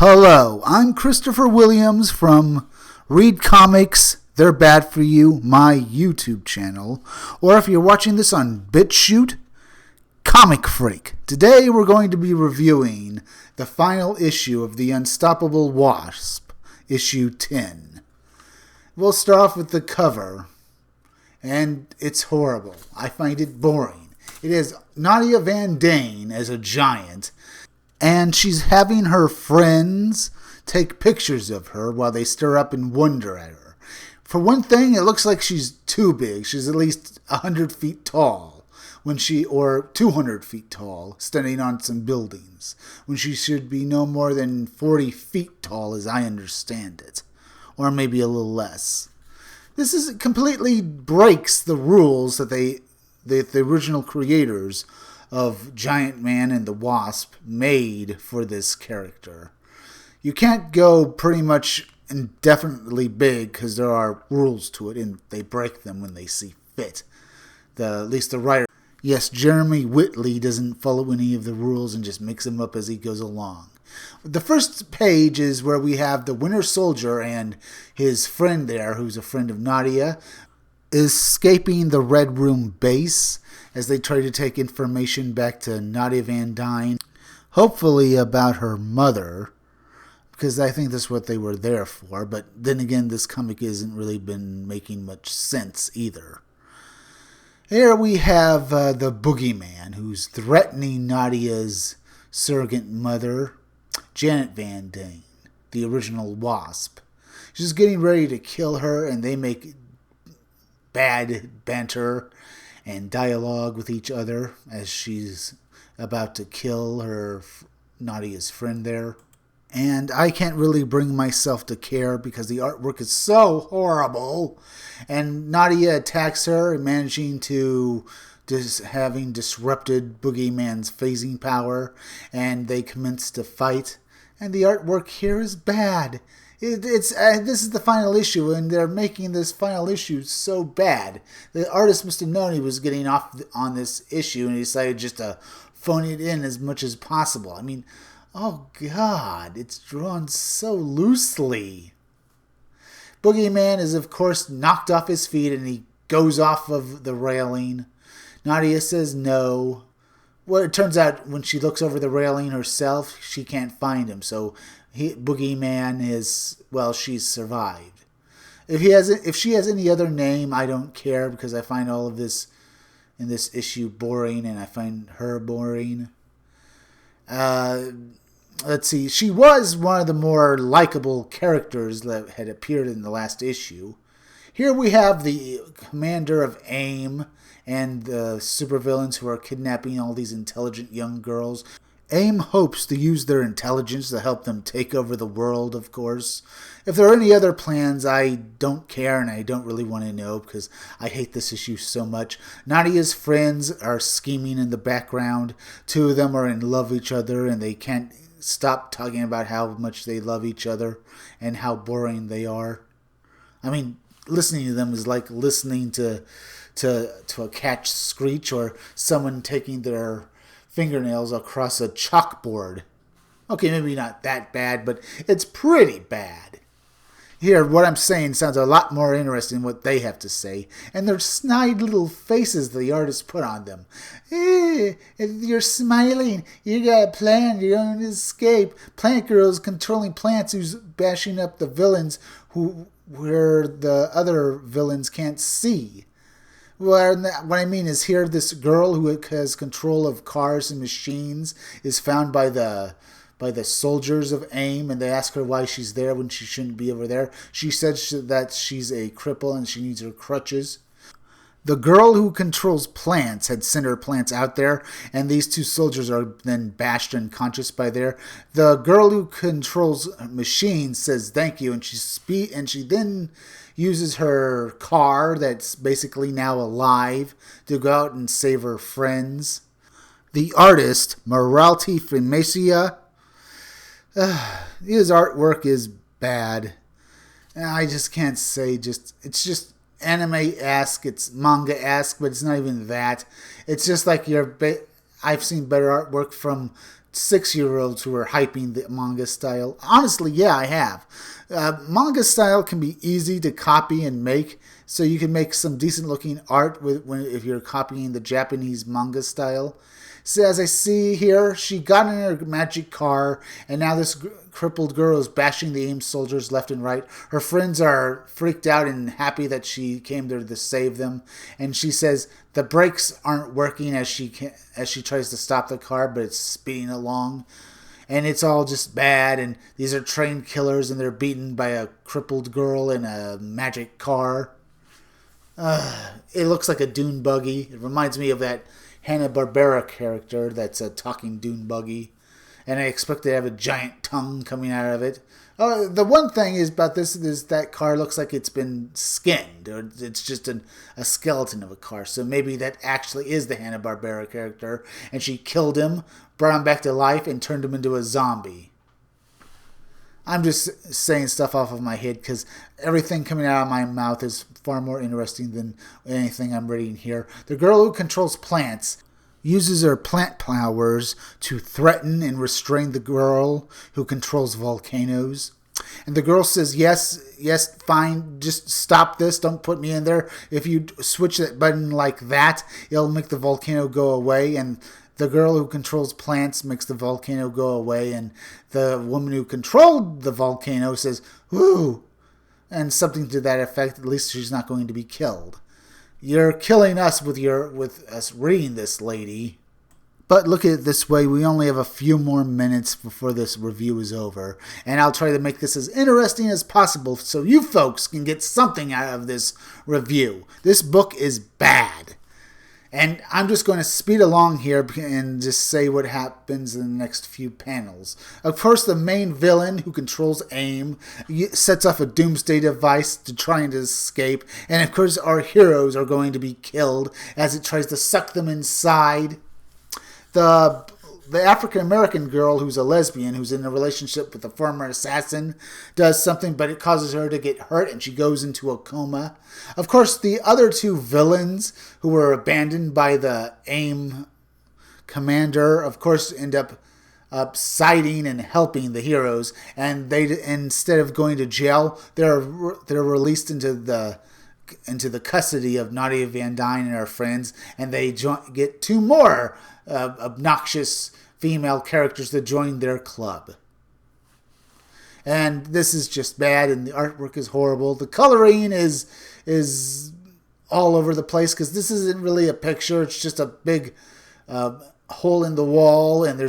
Hello, I'm Christopher Williams from Read Comics, They're Bad For You, my YouTube channel. Or if you're watching this on BitChute, Comic Freak. Today we're going to be reviewing the final issue of the Unstoppable Wasp, issue 10. We'll start off with the cover, and it's horrible. I find it boring. It is Nadia Van Dane as a giant, and she's having her friends take pictures of her while they stare up and wonder at her. For one thing, it looks like she's too big. She's at least 100 feet tall, or 200 feet tall, standing on some buildings, when she should be no more than 40 feet tall, as I understand it, or maybe a little less. This completely breaks the rules that the original creators of Giant Man and the Wasp made for this character. You can't go pretty much indefinitely big because there are rules to it, and they break them when they see fit. At least the writer. Yes, Jeremy Whitley doesn't follow any of the rules and just makes them up as he goes along. The first page is where we have the Winter Soldier and his friend there, who's a friend of Nadia, escaping the Red Room base as they try to take information back to Nadia Van Dyne, hopefully about her mother, because I think that's what they were there for. But then again, this comic hasn't really been making much sense either. Here we have the Boogeyman, who's threatening Nadia's surrogate mother, Janet Van Dyne, the original Wasp. She's getting ready to kill her, and they make bad banter and dialogue with each other as she's about to kill Nadia's friend there. And I can't really bring myself to care because the artwork is so horrible. And Nadia attacks her, managing to having disrupted Boogeyman's phasing power, and they commence to fight. And the artwork here is bad. This is the final issue, and they're making this final issue so bad. The artist must have known he was getting off on this issue, and he decided just to phone it in as much as possible. I mean, oh God, it's drawn so loosely. Boogeyman is, of course, knocked off his feet, and he goes off of the railing. Nadia says no. Well, it turns out when she looks over the railing herself, she can't find him, so Boogeyman she's survived. If she has any other name, I don't care, because I find all of this in this issue boring, and I find her boring. Let's see. She was one of the more likable characters that had appeared in the last issue. Here we have the commander of A.I.M and the supervillains who are kidnapping all these intelligent young girls. A.I.M hopes to use their intelligence to help them take over the world, of course. If there are any other plans, I don't care, and I don't really want to know because I hate this issue so much. Nadia's friends are scheming in the background. Two of them are in love with each other, and they can't stop talking about how much they love each other and how boring they are. I mean, listening to them is like listening to a cat screech or someone taking their fingernails across a chalkboard. Okay, maybe not that bad, but it's pretty bad. Here, what I'm saying sounds a lot more interesting than what they have to say, and their snide little faces the artist put on them. If you're smiling, you got a plan, you're going to escape. Plant Girl is controlling plants who's bashing up the villains where the other villains can't see. Well, what I mean is here, this girl who has control of cars and machines is found by the soldiers of A.I.M, and they ask her why she's there when she shouldn't be over there. She says that she's a cripple and she needs her crutches. The girl who controls plants had sent her plants out there, and these two soldiers are then bashed unconscious by there. The girl who controls machines says thank you, and she then uses her car that's basically now alive to go out and save her friends. The artist, Morality Frimesia, his artwork is bad. I just can't say it's just anime-esque, it's manga-esque, but it's not even that. It's just like I've seen better artwork from 6-year-olds who are hyping the manga style. Honestly, yeah, I have. Manga style can be easy to copy and make, so you can make some decent looking art if you're copying the Japanese manga style. So as I see here, she got in her magic car, and now this crippled girl is bashing the AIM soldiers left and right. Her friends are freaked out and happy that she came there to save them. And she says the brakes aren't working as she tries to stop the car, but it's speeding along. And it's all just bad, and these are trained killers, and they're beaten by a crippled girl in a magic car. It looks like a dune buggy. It reminds me of that Hanna-Barbera character that's a talking dune buggy. And I expect to have a giant tongue coming out of it. The one thing is about this is that car looks like it's been skinned, or it's just a skeleton of a car. So maybe that actually is the Hanna-Barbera character, and she killed him, brought him back to life, and turned him into a zombie. I'm just saying stuff off of my head because everything coming out of my mouth is far more interesting than anything I'm reading here. The girl who controls plants uses her plant powers to threaten and restrain the girl who controls volcanoes. And the girl says, yes, fine, just stop this, don't put me in there. If you switch that button like that, it'll make the volcano go away. And the girl who controls plants makes the volcano go away, and the woman who controlled the volcano says, woo, and something to that effect. At least she's not going to be killed. You're killing us with us reading this, lady. But look at it this way, we only have a few more minutes before this review is over, and I'll try to make this as interesting as possible so you folks can get something out of this review. This book is bad. And I'm just going to speed along here and just say what happens in the next few panels. Of course, the main villain who controls A.I.M sets off a doomsday device to try and escape. And of course, our heroes are going to be killed as it tries to suck them inside. The African-American girl who's a lesbian, who's in a relationship with a former assassin, does something, but it causes her to get hurt, and she goes into a coma. Of course, the other two villains, who were abandoned by the A.I.M commander, of course, end up siding and helping the heroes, and they, instead of going to jail, they're released into the custody of Nadia Van Dyne and her friends, and they get two more obnoxious female characters to join their club. And this is just bad, and the artwork is horrible. The coloring is all over the place because this isn't really a picture. It's just a big hole in the wall, and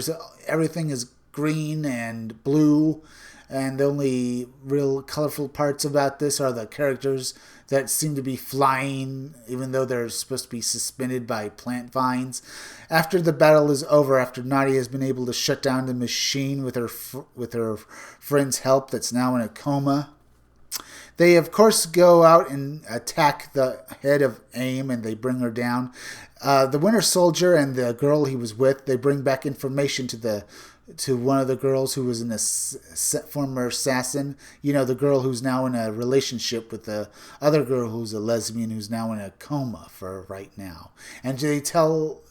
everything is green and blue. And the only real colorful parts about this are the characters that seem to be flying, even though they're supposed to be suspended by plant vines. After the battle is over, after Nadia has been able to shut down the machine with her friend's help that's now in a coma, they, of course, go out and attack the head of A.I.M, and they bring her down. The Winter Soldier and the girl he was with, they bring back information to one of the girls who was a former assassin. You know, the girl who's now in a relationship with the other girl who's a lesbian who's now in a coma for right now. And they tell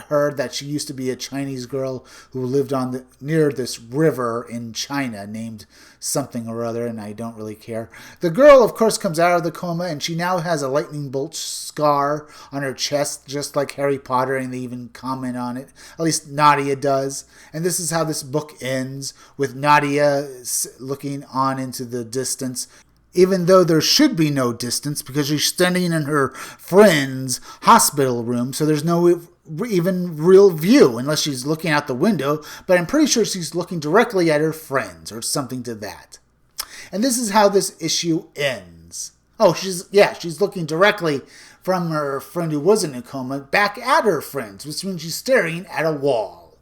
her that she used to be a Chinese girl who lived near this river in China named something or other, and I don't really care. The girl, of course, comes out of the coma, and she now has a lightning bolt scar on her chest, just like Harry Potter, and they even comment on it. At least Nadia does. And this is how this book ends, with Nadia looking on into the distance, even though there should be no distance because she's standing in her friend's hospital room, so there's no even real view unless she's looking out the window, but I'm pretty sure she's looking directly at her friends or something to that. And this is how this issue ends. Oh, she's looking directly from her friend who was in a coma back at her friends, which means she's staring at a wall.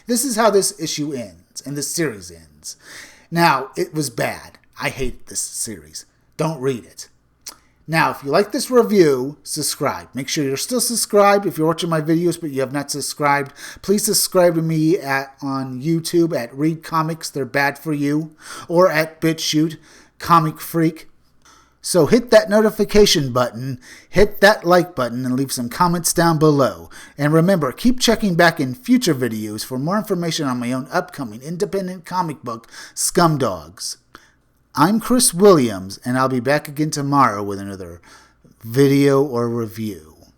This is how this issue ends, and this series ends. Now, it was bad. I hate this series. Don't read it. Now, if you like this review, subscribe. Make sure you're still subscribed. If you're watching my videos but you have not subscribed, please subscribe to me on YouTube at Read Comics, They're Bad For You, or at BitChute, Comic Freak. So hit that notification button, hit that like button, and leave some comments down below. And remember, keep checking back in future videos for more information on my own upcoming independent comic book, Scumdogs. I'm Chris Williams, and I'll be back again tomorrow with another video or review.